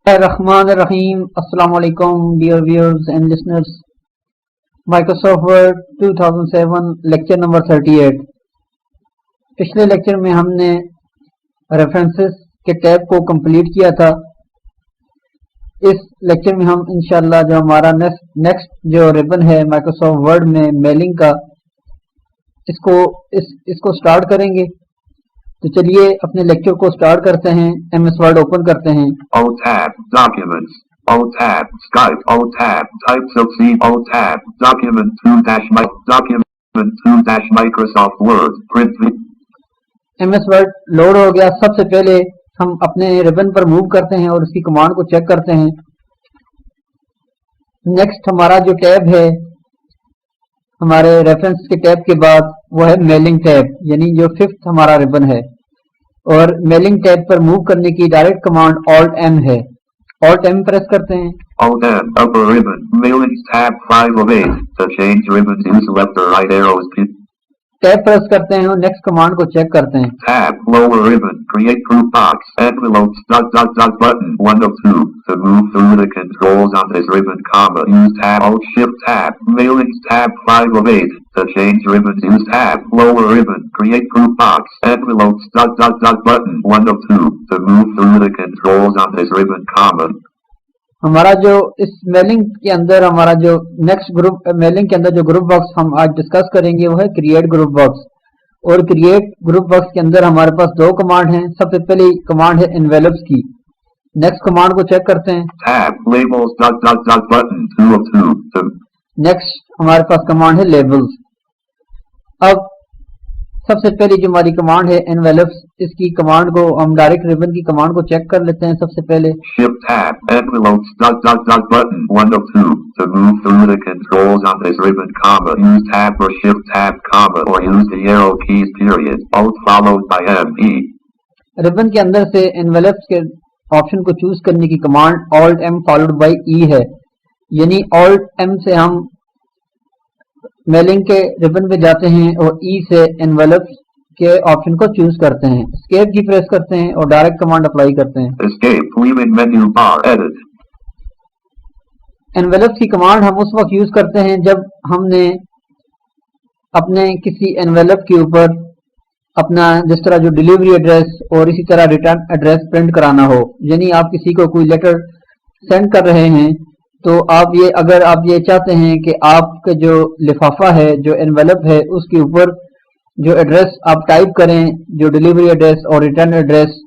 Rahim. Assalamu alaikum, dear viewers and listeners. Microsoft Word 2007 lecture number 38। पिछले lecture में हमने references के tab को कंप्लीट किया था। इस लेक्चर में हम इंशाल्लाह जो हमारा नेक्स्ट जो रिबन है माइक्रोसॉफ्ट वर्ड में मेलिंग का, इसको स्टार्ट करेंगे। तो चलिए अपने लेक्चर को स्टार्ट करते हैं। एमएस वर्ड ओपन करते हैं। Alt tab Documents, Alt tab Skype, Alt tab Types of C, Alt tab Document 2 Microsoft Word Print MS word load हो गया। सबसे पहले हम अपने रिबन पर मूव करते हैं और उसकी कमांड को चेक करते हैं। नेक्स्ट हमारा जो टैब है हमारे रेफरेंस के टैब के बाद वो है मेलिंग टैब, यानी जो फिफ्थ हमारा रिबन है। और मेलिंग टैब पर मूव करने की डायरेक्ट कमांड Alt M है। Alt M प्रेस करते हैं। Alt M upper ribbon Mailings tab 5 of 8 to change ribbons use left or right arrows tab press करते हैं और नेक्स्ट कमांड को चेक करते हैं। Tab lower ribbon create group box envelopes ... button 1 of 2 to move through the controls on this ribbon, use tab Alt Shift tab Mailings tab 5 of 8 to change ribbons use tab lower ribbon create group box envelopes ... button 1 of 2 to move through the controls on this ribbon, हमारा जो इस mailing के अंदर हमारा जो next group mailing के अंदर जो ग्रुप बॉक्स हम आज डिस्कस करेंगे वो है क्रिएट ग्रुप बॉक्स। और क्रिएट ग्रुप बॉक्स के अंदर हमारे पास दो कमांड हैं। सबसे पहली कमांड है एनवेलप्स की। नेक्स्ट कमांड को चेक करते हैं। tab labels ... button 2 of 2 next हमारे पास कमांड है लेबल्स। अब सबसे पहली जो हमारी कमांड है एनवेलप्स, इसकी कमांड को हम डायरेक्ट रिबन की कमांड को चेक कर लेते हैं। सबसे पहले Shift tab envelopes ... button 1 of 2 to move through the controls on this ribbon, use tab or Shift tab, or use the arrow keys period Alt followed by M-E। Ribbon के अंदर से envelopes के option को choose करने की command Alt M followed by E है, यानी Alt M से हम मेलिंग के रिबन पे जाते हैं और ई से एनवेलप्स के ऑप्शन को चूज करते हैं। एस्केप की प्रेस करते हैं और डायरेक्ट कमांड अप्लाई करते हैं। Escape leaving menu bar edit। Envelopes की कमांड हम उस वक्त यूज करते हैं जब हमने अपने किसी एनवेलप के ऊपर अपना जिस तरह जो डिलीवरी एड्रेस और इसी तरह रिटर्न एड्रेस प्रिंट कराना हो, यानी आप किसी को कोई लेटर सेंड कर रहे हैं तो आप ये अगर आप ये चाहते हैं कि आपका जो लिफाफा है जो एनवेलप है उसके ऊपर जो एड्रेस आप टाइप करें, जो डिलीवरी एड्रेस और रिटर्न एड्रेस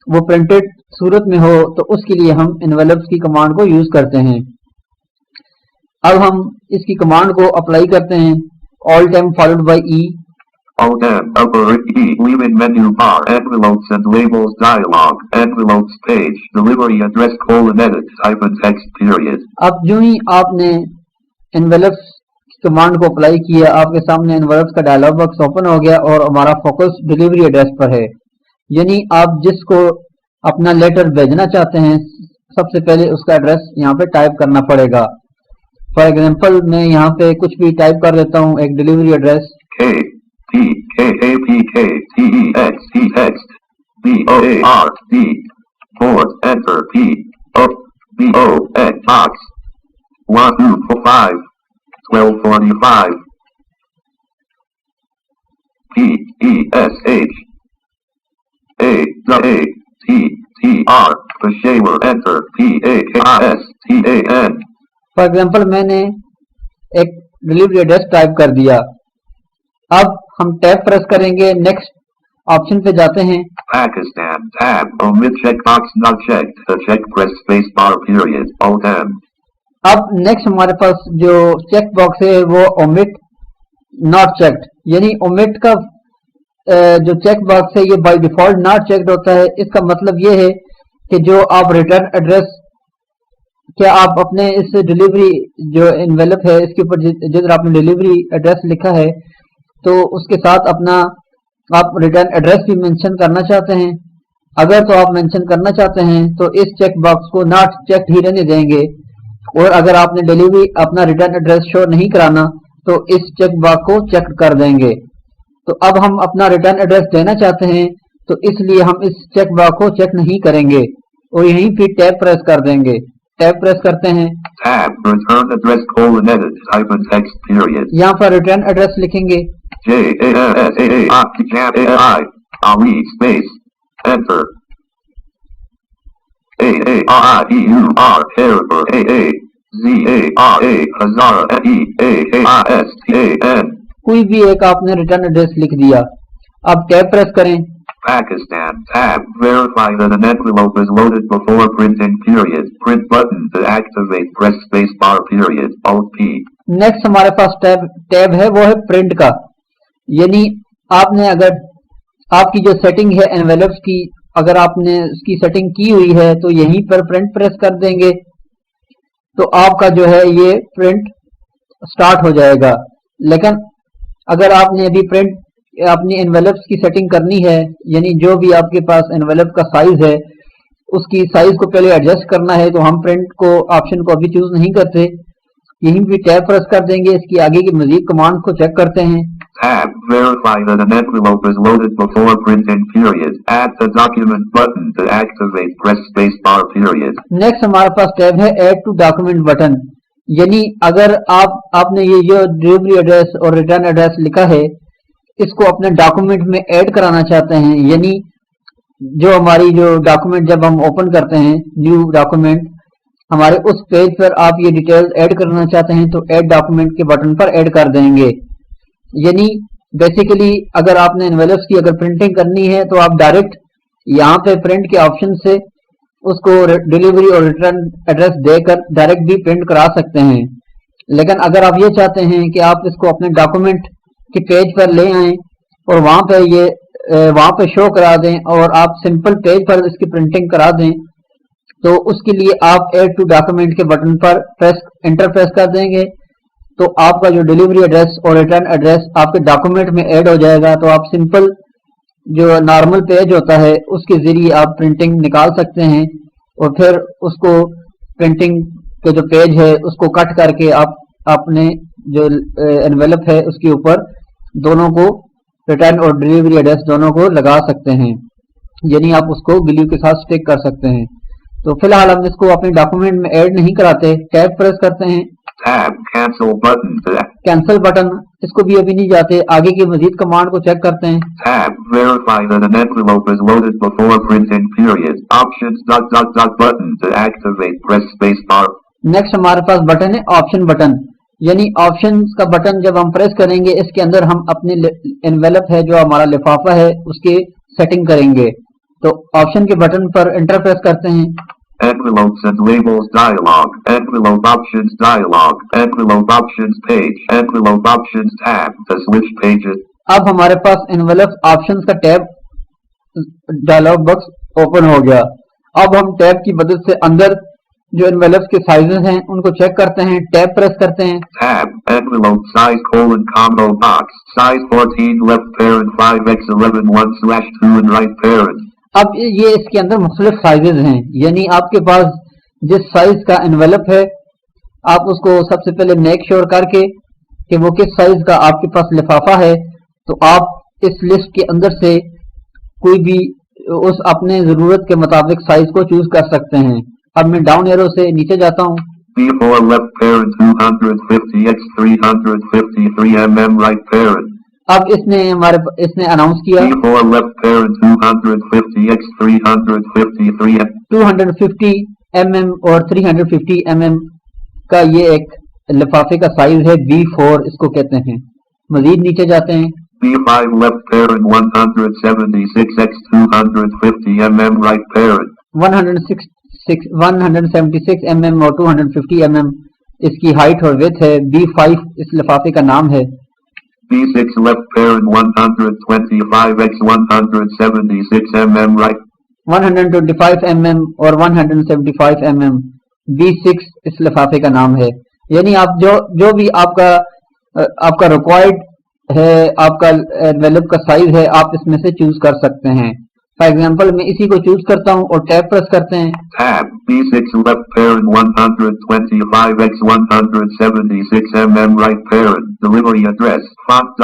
वो प्रिंटेड सूरत में हो, तो उसके लिए हम एनवेलप्स की कमांड को यूज करते हैं। अब हम इसकी कमांड को अप्लाई करते हैं। Alt M followed by E। Alt M upper E leaving menu bar envelopes and labels dialog envelopes page delivery address edit text period। अब जो ही आपने एनवेलप्स की कमांड को अप्लाई किया आपके सामने एनवेलप्स का डायलॉग बॉक्स ओपन हो गया और हमारा फोकस डिलीवरी एड्रेस पर है, यानी आप जिसको अपना लेटर भेजना चाहते हैं सबसे पहले उसका एड्रेस यहाँ पे टाइप करना पड़ेगा। फॉर एग्जांपल मैं यहाँ पे कुछ भी टाइप कर देता हूँ, एक delivery address KPKAPTEXTEX BOARD port enter POBOX box 1245 1245 PESH AATTR Peshawer enter PAKISTAN। For example मैंने एक डिलीवरी एड्रेस टाइप कर दिया। अब हम टैब प्रेस करेंगे, नेक्स्ट ऑप्शन पे जाते हैं। Pakistan tab omit checkbox not checked to check press space bar period Alt M। अब नेक्स्ट हमारे पास जो चेक बॉक्स है वो ओमिट नॉट चेक्ड, यानी ओमिट का जो चेक बॉक्स है ये बाय डिफॉल्ट नॉट चेक्ड होता है। इसका मतलब ये है कि जो आप रिटर्न एड्रेस, क्या आप अपने इस डिलीवरी जो एनवेलप है इसके ऊपर जिधर आपने डिलीवरी एड्रेस लिखा है तो उसके साथ अपना आप रिटर्न एड्रेस भी मेंशन करना चाहते हैं। अगर तो आप मेंशन करना चाहते हैं तो इस चेक बॉक्स को नॉट चेक्ड ही रहने देंगे, और अगर आपने डिलीवरी अपना रिटर्न एड्रेस शो नहीं कराना तो इस चेक बॉक्स को चेक कर देंगे। तो अब हम अपना रिटर्न एड्रेस देना चाहते हैं तो इसलिए हम इस चेक बॉक्स को चेक नहीं करेंगे। और यहीं पे टैब प्रेस कर देंगे। टैब प्रेस करते हैं, Tab, return address colon edit, type in text period. यहाँ पर रिटर्न एड्रेस लिखेंगे, JASAAI, Ali space, enter. AAREUR, Harper, ZARA, Hazara, EAAISTAN. कोई भी एक आपने रिटर्न एड्रेस लिख दिया। अब टैब प्रेस करें, Pakistan, tab, verify that an envelope is loaded before printing period. Print button to activate, press space bar period, Alt P. Next हमारे पास tab है वो है प्रिंट का, यानी आपने अगर आपकी जो सेटिंग है एनवेलप्स की, अगर आपने उसकी सेटिंग की हुई है तो यहीं पर प्रिंट प्रेस कर देंगे तो आपका जो है ये प्रिंट स्टार्ट हो जाएगा। लेकिन अगर आपने अभी प्रिंट अपनी एनवेलप्स की सेटिंग करनी है, यानी जो भी आपके पास एनवेलप का साइज है उसकी साइज को पहले एडजस्ट करना है, तो हम प्रिंट को ऑप्शन को अभी चूज नहीं करते, यहीं भी टैब प्रेस कर देंगे। इसकी आगे की मजीद कमांड को चेक करते हैं। Tab, verify that an envelope is loaded before printing period. Add the document button to activate, press space bar period. Next हमारे पास टैब है ऐड टू डॉक्यूमेंट बटन, यानी अगर आपने ये जो डिलीवरी एड्रेस और रिटर्न एड्रेस लिखा है इसको अपने डॉक्यूमेंट में ऐड कराना चाहते हैं, यानी जो हमारी जो डॉक्यूमेंट जब हम ओपन करते हैं न्यू डॉक्यूमेंट, हमारे उस पेज पर आप ये डिटेल्स ऐड करना चाहते हैं तो ऐड डॉक्यूमेंट के बटन पर ऐड कर देंगे। यानी बेसिकली अगर आपने एनवेलप्स की अगर प्रिंटिंग करनी है तो आप डायरेक्ट यहाँ पे प्रिंट के ऑप्शन से उसको डिलीवरी और रिटर्न एड्रेस देकर डायरेक्ट भी प्रिंट करा सकते हैं। लेकिन अगर आप ये चाहते हैं कि आप इसको अपने डॉक्यूमेंट के पेज पर ले आएं और वहाँ पे शो करा दें और आप सिंपल पेज पर इसकी प्रिंटिंग करा दें, तो उसके लिए आप ऐड टू डॉक्यूमेंट के बटन पर एंटर प्रेस कर देंगे तो आपका जो डिलीवरी एड्रेस और रिटर्न एड्रेस आपके डॉक्यूमेंट में ऐड हो जाएगा। तो आप सिंपल जो नॉर्मल पेज होता है उसके जरिए आप प्रिंटिंग निकाल सकते हैं और फिर उसको प्रिंटिंग के जो पेज है उसको कट करके आप अपने जो एनवेलप है उसके ऊपर दोनों को रिटर्न और डिलीवरी एड्रेस दोनों को लगा सकते हैं, यानी आप उसको ग्लू के साथ स्टिक कर सकते हैं। तो फिलहाल हम इसको अपने डॉक्यूमेंट में ऐड नहीं कराते, टैब प्रेस करते हैं, Tab, cancel button to cancel button, इसको भी अभी नहीं जाते, आगे की मजीद कमांड को चेक करते हैं। Tab, verify that an envelope is loaded before printing period. Options button to activate, press space bar. Next हमारे पास बटन है ऑप्शन बटन, यानी ऑप्शन का बटन जब हम प्रेस करेंगे इसके अंदर हम अपने एनवेलप है जो हमारा लिफाफा है उसके सेटिंग करेंगे। तो ऑप्शन के बटन पर एंटर प्रेस करते हैं, Envelopes and labels dialog, envelope options dialog, envelope options page, envelope options tab to switch pages. अब हमारे पास एनवेलप ऑप्शंस का टैब डायलॉग बॉक्स ओपन हो गया। अब हम टैब की मदद से अंदर जो एनवेलप्स के साइजेस हैं उनको चेक करते हैं, टैब प्रेस करते हैं, Tab, envelope size colon combo box, size 14 left parent 5x11 1/2 and right parent. अब ये इसके अंदर मुख्तलिफ साइजेस हैं, यानी आपके पास जिस साइज का एनवेलप है आप उसको सबसे पहले मेक श्योर करके कि वो किस साइज का आपके पास लिफाफा है, तो आप इस लिस्ट के अंदर से कोई भी उस अपने जरूरत के मुताबिक साइज को चूज कर सकते हैं। अब मैं डाउन एरो से नीचे जाता हूँ, B4 left parent 250 x 353 mm right parent. अब इसने अनाउंस किया B4 left parent 250 x 353 250 mm और 350 mm का ये एक लिफाफे का साइज है, B4 इसको कहते हैं। मजीद नीचे जाते हैं, B5 left parent 176 x 250 mm right parent. 176 mm और 250 mm इसकी हाइट और विड्थ है। B5 इस लिफाफे का नाम है। B6 left parent 125 x 176 mm right. 125 mm और 175 mm B6 इस लिफाफे का नाम है। यानी आप जो भी आपका रिक्वायर्ड है, आपका एनवेलप का साइज है, आप इसमें से चूज कर सकते हैं। फॉर एग्जाम्पल मैं इसी को चूज करता हूँ और टैब प्रेस करते हैं। Tab B6 left parent 125x 176 right parent delivery address font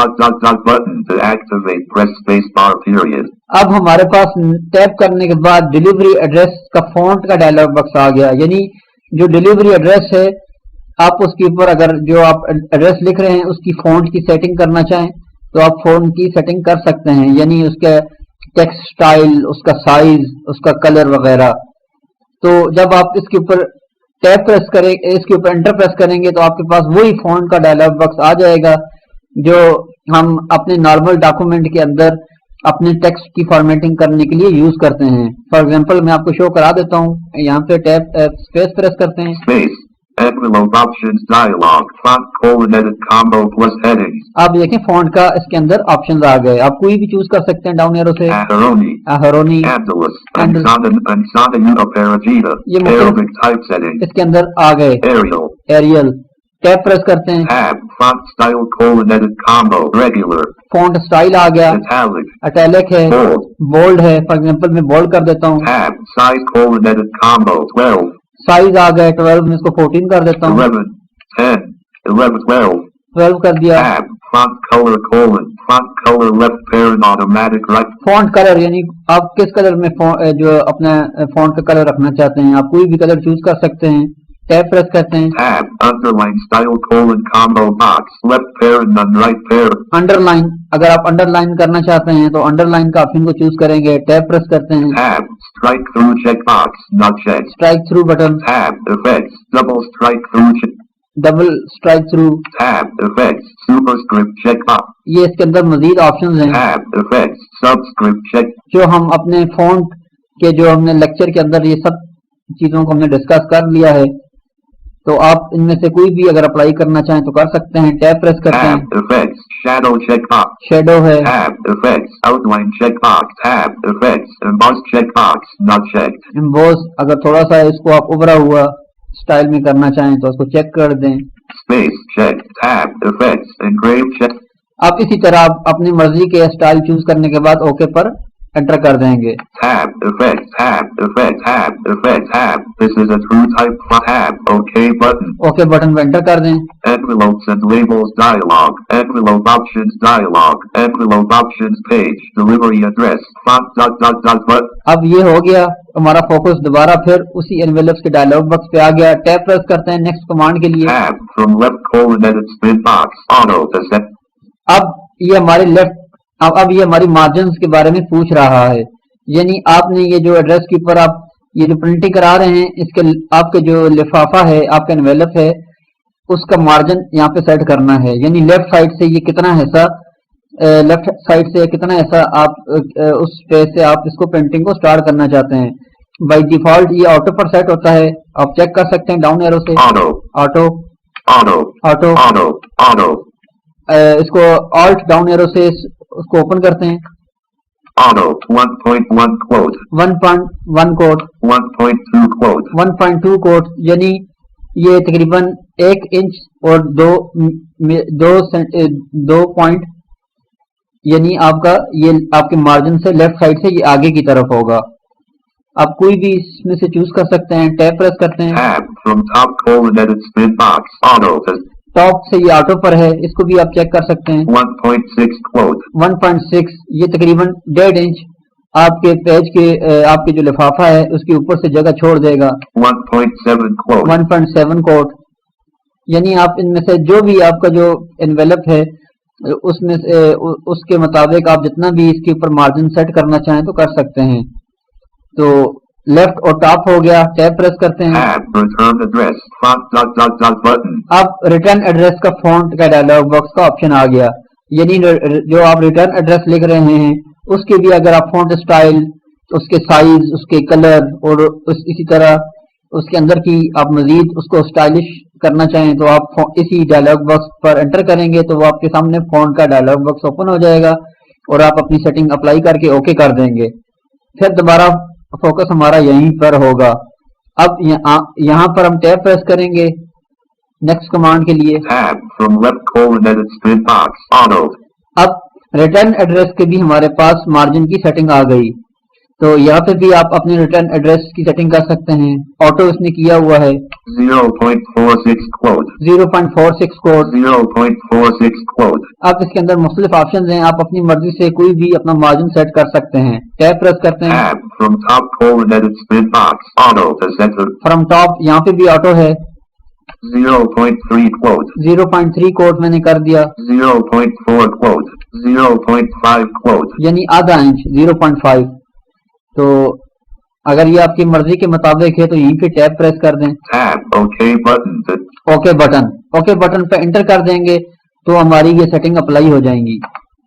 button to activate press space bar period. अब हमारे पास टैब करने के बाद डिलीवरी एड्रेस का फॉन्ट का डायलॉग बॉक्स आ गया, यानी जो डिलीवरी एड्रेस है आप उसके ऊपर अगर जो आप एड्रेस लिख रहे हैं उसकी फॉन्ट की सेटिंग करना चाहें तो आप फॉन्ट की सेटिंग कर सकते हैं, यानी उसके टेक्स्ट स्टाइल, उसका साइज, उसका कलर वगैरह। तो जब आप इसके ऊपर टैब प्रेस करें, इसके ऊपर एंटर प्रेस करेंगे तो आपके पास वही फॉन्ट का डायलॉग बॉक्स आ जाएगा जो हम अपने नॉर्मल डॉक्यूमेंट के अंदर अपने टेक्स्ट की फॉर्मेटिंग करने के लिए यूज करते हैं। फॉर एग्जांपल मैं आपको शो करा देता हूँ, यहाँ पे टैब स्पेस प्रेस करते हैं। Space. Envelope options dialog. Font colon edit combo plus headings. आप देखें फॉन्ट का इसके अंदर ऑप्शन आ गए, आप कोई भी चूज कर सकते हैं डाउन एरो से। Aharoni. Andalus. Ansana Unaparajita. ये Arabic typesetting. इसके अंदर आ गए। एरियल टैब प्रेस करते हैं। Tab. Font style colon edit combo. Regular. Font style आ गया। इटैलिक है। बोल्ड है, फॉर एग्जांपल मैं बोल्ड कर देता हूँ। Tab. Size colon edit combo. 12. Size आ गया 12, मैं इसको 14 कर देता हूँ। 11, 10, 11, 12 कर दिया। Tab, font color colon, font color left parent automatic right. Font colour, यानी आप किस कलर में जो अपना फॉन्ट का कलर रखना चाहते हैं, आप कोई भी कलर चूज कर सकते हैं। टैब प्रेस करते हैं। Tab, underline style colon combo box, left parent and right parent. Underline, अगर आप अंडरलाइन करना चाहते हैं तो अंडरलाइन का ऑप्शन को चूज करेंगे। टैब प्रेस करते हैं। Tab, strike through check box, not checked. Strike through button. Tab, effects, double strike through check. Double strike through. Tab, effects, superscript check box. ये इसके अंदर मजीद ऑप्शंस हैं। Tab, effects, subscript check. जो हम अपने font के जो हमने लेक्चर के अंदर ये सब चीजों को हमने डिस्कस कर लिया है, तो आप इनमें से कोई भी अगर अप्लाई करना चाहें तो कर सकते हैं। टैब प्रेस करते हैं। Tab, effects, shadow check box. Shadow है। Tab, effects, outline check box. Tab, effects, emboss check box, not checked. Emboss, अगर थोड़ा सा इसको आप उभरा हुआ स्टाइल में करना चाहें तो उसको चेक कर दें। Space check. Tab, effects, engrave check. आप इसी तरह आप अपनी मर्जी के स्टाइल चूज करने के बाद ओके पर एंटर कर देंगे। Tab, effects, tab, effects, tab, effects, tab. This is a true type font. Tab, OK button. Okay button पर एंटर कर दें। Envelopes and labels dialog. Envelope options dialog. Envelope options page. Delivery address. Font button. अब ये हो गया हमारा focus, दोबारा फिर उसी एनवेलप्स के डायलॉग बॉक्स पे आ गया। टैब प्रेस करते हैं नेक्स्ट कमांड के लिए। Tab, from left colon edit spin box. Auto to set. अब ये हमारे लेफ्ट, अब ये हमारी मार्जिन्स के बारे में पूछ रहा है, यानी आपने ये जो एड्रेस के ऊपर आप ये जो प्रिंटिंग करा रहे हैं, इसके आपके जो लिफाफा है, आपका एनवेलप है, उसका मार्जिन यहाँ पे सेट करना है, यानी लेफ्ट साइड से ये कितना हिस्सा, लेफ्ट साइड से कितना हिस्सा आप उस पेज से आप इसको प्रिंटिंग को स्टार्ट करना चाहते हैं। बाय डिफॉल्ट ये ऑटो पर सेट होता है, आप चेक कर सकते हैं डाउन एरो से। Auto auto auto auto auto auto इसको ऑल्ट डाउन एरो से उसको ओपन करते हैं। Auto 1.1 quote 1.1 quote 1.2 quote 1.2 quote, यानी ये तकरीबन 1 इंच और 2 पॉइंट, यानी आपका ये आपके मार्जिन से लेफ्ट साइड से ये आगे की तरफ होगा। आप कोई भी इसमें से चूज कर सकते हैं। टैब प्रेस करते हैं। Tab from top colon edit spin box. Auto top से ये ऑटो पर है, इसको भी आप चेक कर सकते हैं। 1.6 quote 1.6, ये तकरीबन 1.5 इंच आपके पेज के आपके जो लिफाफा है उसके ऊपर से जगह छोड़ देगा। 1.7 quote 1.7 कोट, यानी आप इनमें से जो भी आपका जो एनवेलप है उसमें से उसके मुताबिक आप जितना भी इसके ऊपर मार्जिन सेट करना चाहें तो कर सकते हैं। तो लेफ्ट और टॉप हो गया। टैब प्रेस करते हैं। Return address font button. अब रिटर्न एड्रेस का फॉन्ट का डायलॉग बॉक्स का ऑप्शन आ गया, यानी जो आप रिटर्न एड्रेस लिख रहे हैं उसके भी अगर आप फॉन्ट स्टाइल, उसके साइज, उसके कलर और इसी तरह उसके अंदर की आप मजीद उसको स्टाइलिश करना चाहें तो आप इसी डायलॉग बॉक्स पर एंटर करेंगे तो वो आपके सामने फॉन्ट का डायलॉग बॉक्स ओपन हो जाएगा और आप अपनी सेटिंग अप्लाई करके ओके कर देंगे। फिर दोबारा फोकस हमारा यहीं पर होगा। अब यहाँ पर हम टैब प्रेस करेंगे नेक्स्ट कमांड के लिए। Tab from left colon edit spin box. Auto. अब रिटर्न एड्रेस के भी हमारे पास मार्जिन की सेटिंग आ गई। तो यहाँ पे भी आप अपने रिटर्न एड्रेस की सेटिंग कर सकते हैं। ऑटो इसने किया हुआ है 0.46 quote 0.46 कोड। 0.46 quote आप इसके अंदर मुख्तलिफ ऑप्शन हैं, आप अपनी मर्जी से कोई भी अपना मार्जिन सेट कर सकते हैं। टैब प्रेस करते हैं, tab from top colon edit spin box auto to center from top यहाँ पे भी ऑटो है। 0.3 quote 0.3 कोड मैंने कर दिया, 0.4 quote 0.5 quote यानी आधा इंच 0.5। तो अगर ये आपकी मर्जी के मुताबिक है तो यहीं पे टैब प्रेस कर दें। tab OK button to okay button पे एंटर कर देंगे तो हमारी ये सेटिंग अप्लाई हो जाएंगी।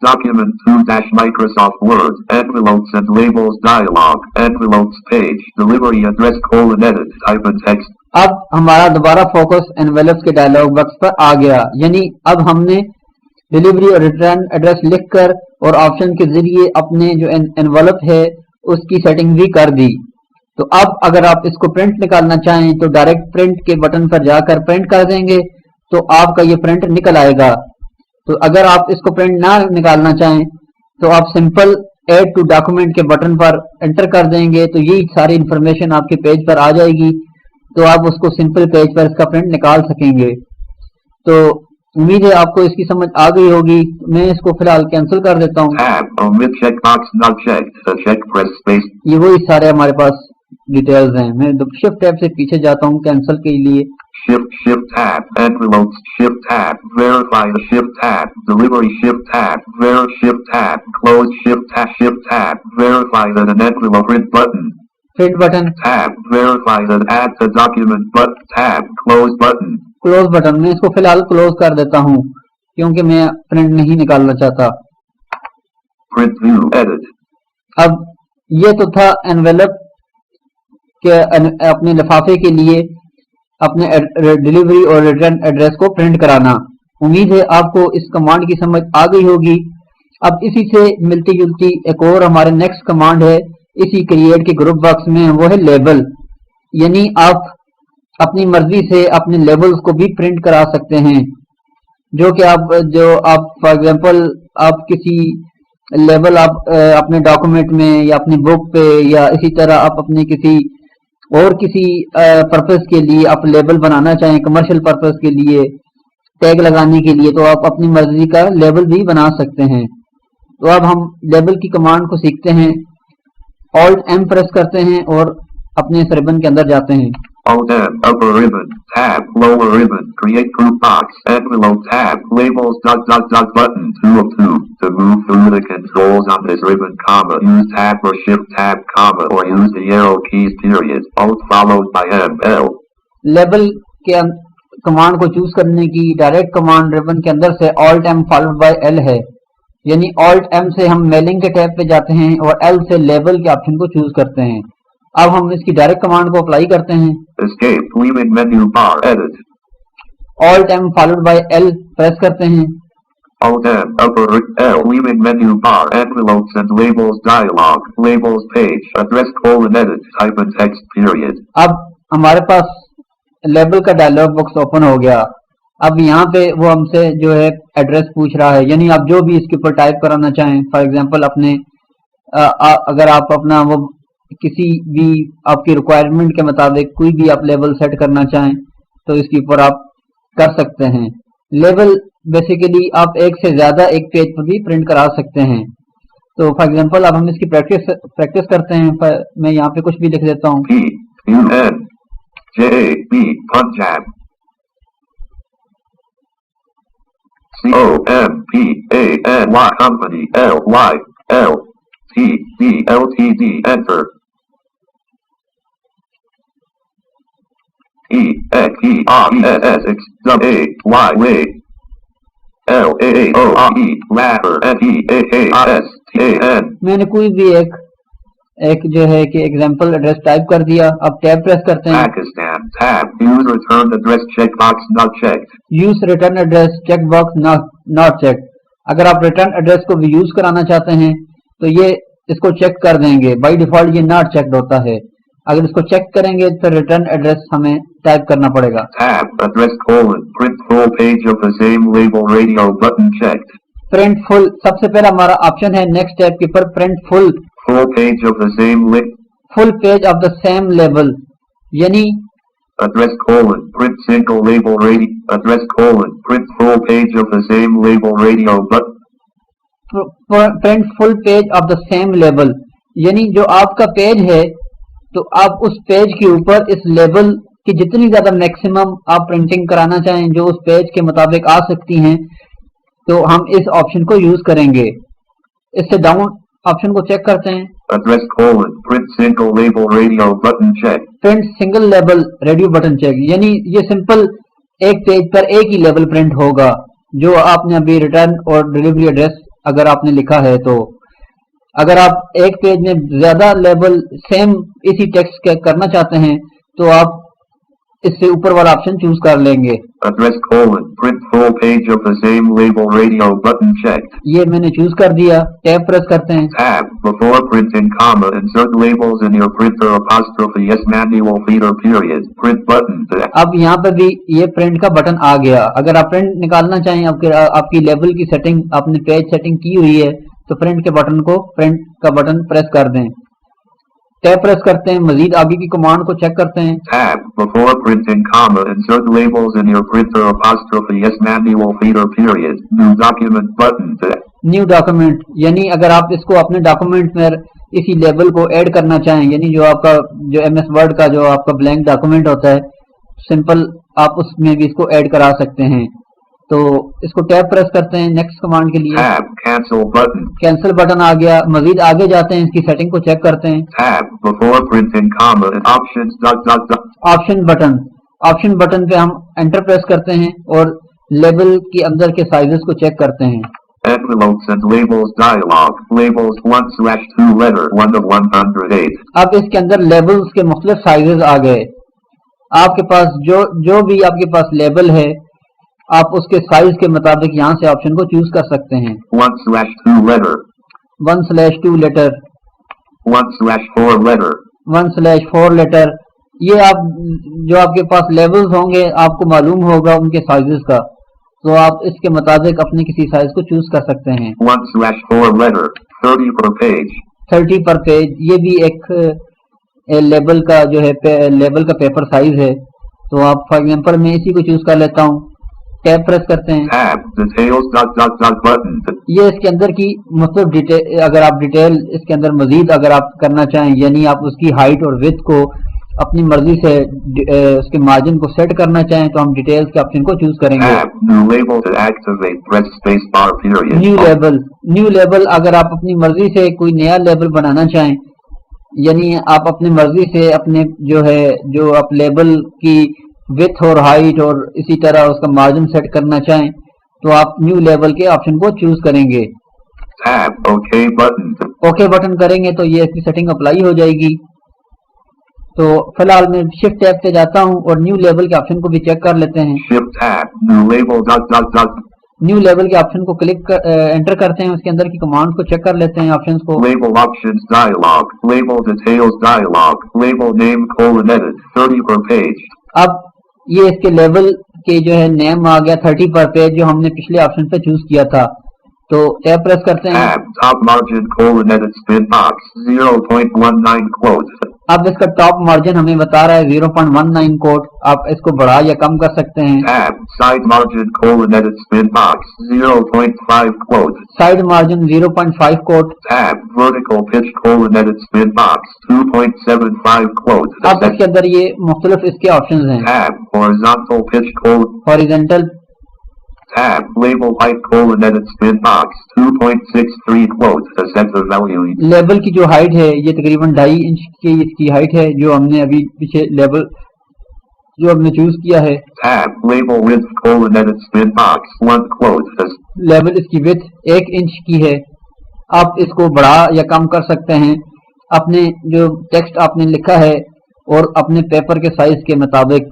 document 2 Microsoft Word envelopes and labels dialog envelopes page delivery address colon edit type and text अब हमारा दोबारा फोकस एनवेलप्स के डायलॉग बॉक्स पर आ गया, यानी अब हमने डिलीवरी और रिटर्न एड्रेस लिखकर और ऑप्शन के जरिए अपने जो एनवेलप है उसकी सेटिंग भी कर दी। तो अब अगर आप इसको प्रिंट निकालना चाहें तो डायरेक्ट प्रिंट के बटन पर जाकर प्रिंट कर देंगे तो आपका ये प्रिंट निकल आएगा। तो अगर आप इसको प्रिंट ना निकालना चाहें तो आप सिंपल ऐड टू डॉक्यूमेंट के बटन पर एंटर कर देंगे तो यही सारी इंफॉर्मेशन आपके पेज पर आ जाएगी, तो आप उसको सिंपल पेज पर इसका प्रिंट निकाल सकेंगे। तो उम्मीद है आपको इसकी समझ आ गई होगी। मैं इसको फिलहाल कैंसिल कर देता हूँ। tab omit checkbox not checked to check press space ये वही सारे हमारे पास डिटेल्स हैं। मैं शिफ्ट टैब से पीछे जाता हूँ कैंसिल के लिए। shift tab envelopes shift tab verify the shift tab delivery shift tab shift tab close shift tab verify that an envelope print button print button tab verify that add to document but tab close button close button, मैं इसको फिलहाल close कर देता हूँ क्योंकि मैं print नहीं निकालना चाहता। print view edit अब ये तो था एनवेलप के अपने लिफाफे के लिए अपने डिलीवरी और रिटर्न एड्रेस को प्रिंट कराना। उम्मीद है आपको इस कमांड की समझ आ गई होगी। अब इसी से मिलती जुलती एक और हमारे नेक्स्ट कमांड है इसी क्रिएट के ग्रुप बॉक्स में, वो है लेबल। यानी आप अपनी मर्जी से अपने लेबल्स को भी प्रिंट करा सकते हैं, जो आप फॉर एग्जांपल आप किसी लेबल आप अपने डॉक्यूमेंट में या अपनी बुक पे या इसी तरह आप अपने किसी पर्पस के लिए आप लेबल बनाना चाहें, कमर्शियल पर्पस के लिए टैग लगाने के लिए, तो आप अपनी मर्जी का लेबल भी बना सकते हैं। तो अब हम लेबल की कमांड को सीखते हैं। Alt M प्रेस करते हैं और अपने इस रिबन के अंदर जाते हैं। Alt M upper ribbon tab lower ribbon create group box envelope tab labels button 2 of 2 to move through the controls on this ribbon comma use tab or shift tab comma or use the arrow keys period alt followed by ML label के command को choose करने की direct command ribbon के अंदर से Alt M followed by L है, यानी Alt M से हम मेलिंग के टैब पे जाते हैं और L से लेबल के ऑप्शन को चूज करते हैं। अब हम इसकी डायरेक्ट कमांड को अप्लाई करते हैं। escape leaving menu bar edit Alt M followed by L press करते हैं। Alt M upper L leaving menu bar envelopes and labels dialog labels page address colon edit type and text period अब हमारे पास label का dialogue box open हो गया। अब यहाँ पे वो हमसे जो है एड्रेस पूछ रहा है, यानी आप जो भी इसके ऊपर टाइप कराना चाहें, फॉर एग्जांपल अपने अगर आप अपना वो किसी भी आपकी रिक्वायरमेंट के मुताबिक कोई भी आप लेबल सेट करना चाहें तो इसके ऊपर आप कर सकते हैं। लेबल बेसिकली आप एक से ज्यादा एक पेज पर भी प्रिंट करा सकते हैं। तो फॉर एग्जांपल अब हम इसकी प्रैक्टिस करते हैं। मैं यहाँ पे कुछ भी लिख देता हूँ। PUNJAB Punjab COMPANY company LYLTD LTD enter EXERSX WAY LAOE ladder NEAASTAN मैंने कोई भी एक जो है कि एग्जांपल एड्रेस टाइप कर दिया। अब टैब प्रेस करते हैं। Pakistan tab use return address checkbox not checked use return address check box not check. अगर आप रिटर्न एड्रेस को भी यूज कराना चाहते हैं तो ये इसको चेक कर देंगे। बाय डिफॉल्ट ये नॉट चेक्ड होता है। अगर इसको चेक करेंगे तो रिटर्न एड्रेस हमें टाइप करना पड़ेगा। tab address colon print full page of the same label radio button checked print full सबसे पहला हमारा ऑप्शन है नेक्स्ट टैब के ऊपर print full full page of the same link. full page of the same label यानी Address colon, print single label radio. Address colon, print full page of the same label radio button. print full page of the same label यानी जो आपका page है तो आप उस page के ऊपर इस लेबल की जितनी ज्यादा मैक्सिमम आप प्रिंटिंग कराना चाहें जो उस पेज के मुताबिक आ सकती हैं तो हम इस ऑप्शन को यूज करेंगे। इससे डाउन ऑप्शन को चेक करते हैं। Address colon, print single label radio button check. Print single label radio button check यानी ये सिंपल एक पेज पर एक ही लेबल प्रिंट होगा जो आपने अभी रिटर्न और डिलीवरी एड्रेस अगर आपने लिखा है। तो अगर आप एक पेज में ज्यादा लेबल सेम इसी टेक्स्ट के करना चाहते हैं तो आप इससे ऊपर वाला ऑप्शन चूज कर लेंगे। Address colon, print full page of the same label radio button checked. ये मैंने चूज कर दिया। टैब प्रेस करते हैं। Tab, before printing comma, insert labels in your printer apostrophe s manual feeder period. Print button. अब यहाँ पर भी ये प्रिंट का बटन आ गया। अगर आप प्रिंट निकालना चाहें आपकी लेबल की सेटिंग आपने पेज सेटिंग की हुई है तो प्रिंट के बटन को प्रिंट का बटन प्रेस कर दें। टैब प्रेस करते हैं। मजीद आगे की कमांड को चेक करते हैं। Tab, before printing comma, insert labels in your printer apostrophe s manual feeder period. New document button. New document यानी अगर आप इसको अपने डॉक्यूमेंट में इसी लेबल को ऐड करना चाहें यानी जो आपका जो MS वर्ड का जो आपका ब्लैंक डॉक्यूमेंट होता है सिंपल आप उसमें भी इसको ऐड करा सकते हैं। तो इसको टैब प्रेस करते हैं नेक्स्ट कमांड के लिए। Tab, cancel button. Cancel button आ गया। मजीद आगे जाते हैं इसकी सेटिंग को चेक करते हैं। Tab, before printing comma, options dot dot dot. Option button पे हम एंटर प्रेस करते हैं और लेबल के अंदर के साइजेस को चेक करते हैं। Envelopes and labels dialog. Labels 1/2 letter 1 of 108. अब इसके अंदर लेबल्स के मुख्तलिफ साइजेस आ गए। आपके पास जो भी आपके पास लेबल है आप उसके साइज के मुताबिक यहाँ से ऑप्शन को चूज कर सकते हैं। 1/2 letter. 1/2 letter 1/4 letter. 1/4 लेटर ये आप जो आपके पास लेबल्स होंगे आपको मालूम होगा उनके साइजेस का तो आप इसके मुताबिक अपने किसी साइज को चूज कर सकते हैं। 1/4 letter. 30 per page. 30 पर पेज ये भी एक लेबल का जो है लेबल का पेपर साइज है। तो आप फॉर एग्जांपल मैं इसी को चूज कर लेता हूँ। टैब प्रेस करते हैं। Tab, details dot dot dot button. ये इसके अंदर की मतलब डिटेल अगर आप डिटेल इसके अंदर मजीद अगर आप करना चाहें यानी आप उसकी हाइट और विड्थ को अपनी मर्जी से उसके मार्जिन को सेट करना चाहें तो हम डिटेल्स के ऑप्शन को चूज करेंगे। Tab, new label to activate, press space bar period. New label अगर आप अपनी मर्जी से कोई नया लेबल बनाना चाहें यानी आप अपनी मर्जी से अपने जो आप लेबल की विथ और हाइट और इसी तरह उसका मार्जिन सेट करना चाहें तो आप न्यू लेबल के ऑप्शन को चूज करेंगे। Tab, OK button. Okay button करेंगे तो ये इसकी सेटिंग अप्लाई हो जाएगी। तो फिलहाल मैं शिफ्ट टैब पे जाता हूं और न्यू लेबल के ऑप्शन को भी चेक कर लेते हैं। Shift tab, new label dot dot dot. New level के ऑप्शन को एंटर करते हैं उसके अंदर की कमांड्स को चेक कर लेते हैं ऑप्शंस को। Label options dialog, label details dialog, label name colon edit 30 per page. अब ये इसके लेवल के जो है नेम आ गया 30 पर पेज जो हमने पिछले ऑप्शन पे चूज किया था। तो टैब प्रेस करते हैं। Tab, top margin colon edit spin box 0.19 quote. अब इसका टॉप मार्जिन हमें बता रहा है 0.19 कोट। आप इसको बढ़ा या कम कर सकते हैं। Tab, side margin colon edit spin box 0.5 quote. Side margin 0.5 quote. Tab, vertical pitch colon edit spin box 2.75 quote. अब इसके अंदर ये मुख्तलिफ इसके ऑप्शंस हैं। Tab, horizontal pitch colon. Horizontal. Tab, label height colon edit spin box 2.63 quote. To set the value. Level की जो height है ये तकरीबन 2.5 इंच की इसकी हाइट है जो हमने अभी पीछे लेवल जो हमने चूज किया है। Tab, label width colon edit spin box 1 quote. Level इसकी विड्थ 1 इंच की है। आप इसको बढ़ा या कम कर सकते हैं अपने जो टेक्स्ट आपने लिखा है और अपने पेपर के साइज के मुताबिक।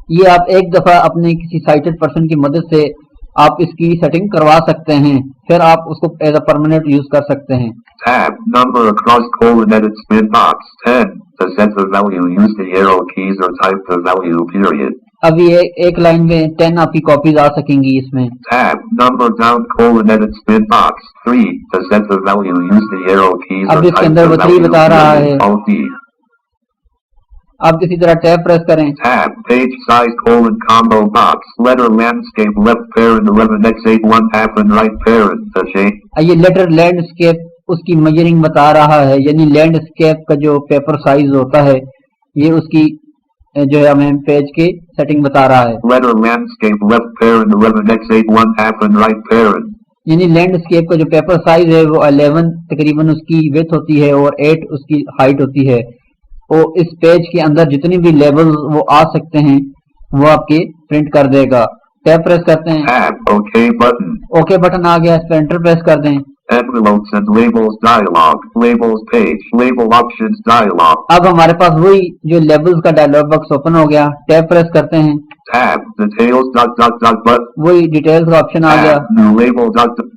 ये आप एक दफा अपने किसी साइटेड पर्सन की मदद से आप इसकी सेटिंग करवा सकते हैं फिर आप उसको एज अ परमानेंट यूज कर सकते हैं। Tab, number across colon edit spin box 10. To set the value use the arrow keys or type the value period. अब ये एक लाइन में 10 आपकी कॉपीज आ सकेंगी इसमें। Tab, number down, edit spin box, 3, to set the value, use the arrow keys or अब इसके type अंदर the वो 3 value, बता रहा है। Alt-D. अब किसी तरह टैब प्रेस करें। Tab, page size, combo box, letter landscape, left parent 11x8, 1 half and right parent, touch A. ये लेटर लैंडस्केप उसकी मेजरिंग बता रहा है, यानी लैंडस्केप का जो पेपर साइज होता है ये उसकी जो है हमें पेज की सेटिंग बता रहा है। Letter landscape, left parent 11x8, 1 half and right parent. यानी लैंडस्केप का जो पेपर साइज है वो 11 तकरीबन उसकी विड्थ होती है और 8 उसकी हाइट होती है। और इस पेज के अंदर जितनी भी लेबल्स वो आ सकते हैं वो आपके प्रिंट कर देगा। टैब प्रेस करते हैं। Tab, OK button. Okay button आ गया, इस पर एंटर प्रेस कर दें। Envelopes and labels dialog, labels page, label options dialog. अब हमारे पास वही जो लेबल्स का डायलॉग बॉक्स ओपन हो गया। टैब प्रेस करते हैं। Tab, details but. वही डिटेल्स का ऑप्शन आ गया। New label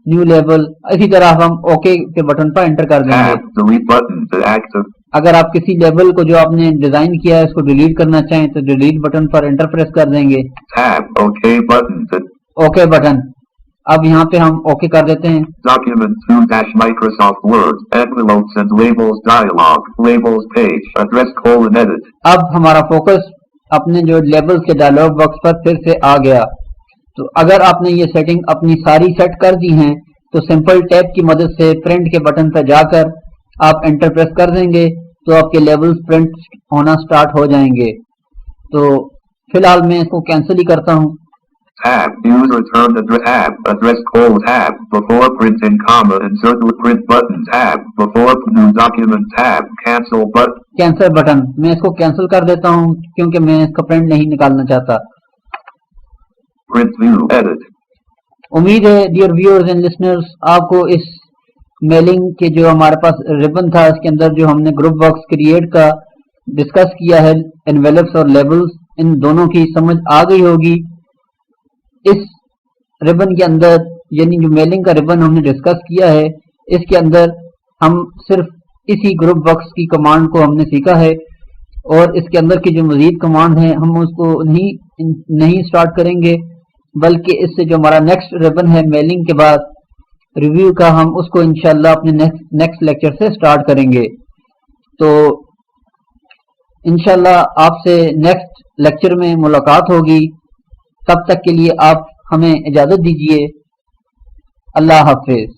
new label. इसी तरह हम ओके के बटन पर एंटर कर देंगे। Tab, delete button to active. अगर आप किसी लेबल को जो आपने डिजाइन किया है उसको डिलीट करना चाहें तो डिलीट बटन पर एंटर प्रेस कर देंगे। Tab, OK button to. Okay button. अब यहाँ पे हम ओके कर देते हैं। Document 2 Microsoft Word, envelopes and labels dialog, labels page, address edit. अब हमारा फोकस अपने जो लेबल्स के डायलॉग बॉक्स पर फिर से आ गया। तो अगर आपने ये सेटिंग अपनी सारी सेट कर दी हैं तो सिंपल टैब की मदद से प्रिंट के बटन पर जाकर आप एंटर प्रेस कर देंगे तो आपके लेबल्स प्रिंट होना स्टार्ट हो जाएंगे। तो फिलहाल मैं इसको कैंसिल ही करता हूँ। Tab, use return address tab, before printing insert with print button tab, before new document tab, cancel button. Cancel button, मैं इसको कैंसिल कर देता हूँ क्योंकि मैं इसका प्रिंट नहीं निकालना चाहता। Print view edit. उम्मीद है डियर व्यूअर्स एंड लिसनर्स आपको इस मेलिंग के जो हमारे पास रिबन था इसके अंदर जो हमने ग्रुप बॉक्स क्रिएट का डिस्कस किया है, एनवेलप्स और लेबल्स, इन दोनों की समझ आ गई होगी। इस रिबन के अंदर यानी जो मेलिंग का रिबन हमने डिस्कस किया है इसके अंदर हम सिर्फ इसी ग्रुप बॉक्स की कमांड को हमने सीखा है और इसके अंदर की जो मजीद कमांड है हम उसको नहीं स्टार्ट करेंगे, बल्कि इससे जो हमारा नेक्स्ट रिबन है मेलिंग के बाद रिव्यू का, हम उसको इंशाल्लाह अपने नेक्स्ट लेक्चर से स्टार्ट करेंगे। तो इंशाल्लाह आपसे नेक्स्ट लेक्चर में मुलाकात होगी। तब तक के लिए आप हमें इजाजत दीजिए। अल्लाह हाफिज।